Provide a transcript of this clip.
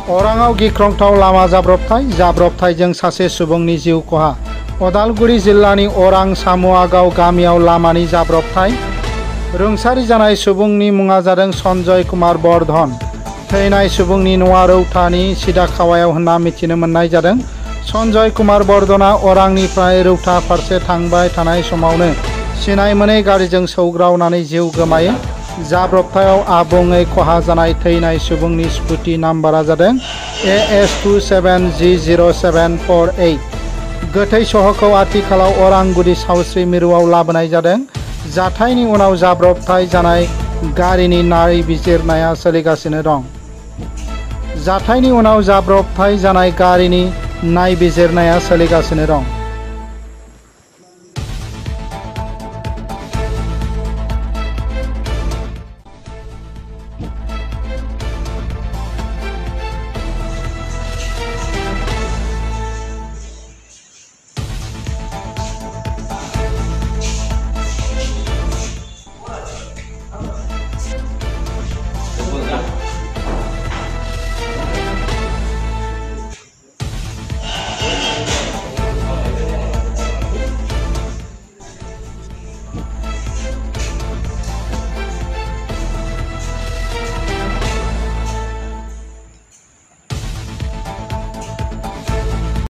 अराङाव गिख्रंथाव लामा जाब्रबथायजों सासे सुबुंनि जिउ खहा। उदालगुरि जिल्लानि अरां सामुआगाव गामियाव लामानि जाब्रबथाय। रुंसारि जानाय सुबुंनि मुङा जादों सन्जय कुमार बर्धन। थैनाय सुबुंनि न'आ रौतानि सिदाखावायाव होनना मिथिनो मोननाय जादों। सन्जय कुमार बर्धना अरांनिफ्राय रौता फारसे थांबाय थानाय समावनो सिनाय मोनै गारिजों सौग्रावनानै जिउ गोमायो। जाब्रबथायाव आबुङै खहा जानाय थैनाय सुबुंनि स्कुटि नाम्बारा जादों AS 27G0748। गोथै सहखौ आथिखालाव अरां गुदि सावस्रि मिरुआव लाबोनाय जादों। जाथायनि उनाव जाब्रबथाय जानाय गारिनि नायबिजिरनाया सोलिगासिनो दं। जाथायनि उनाव जाब्रबथाय जानाय गारिनि नायबिजिरनाया सोलिगासिनो दं।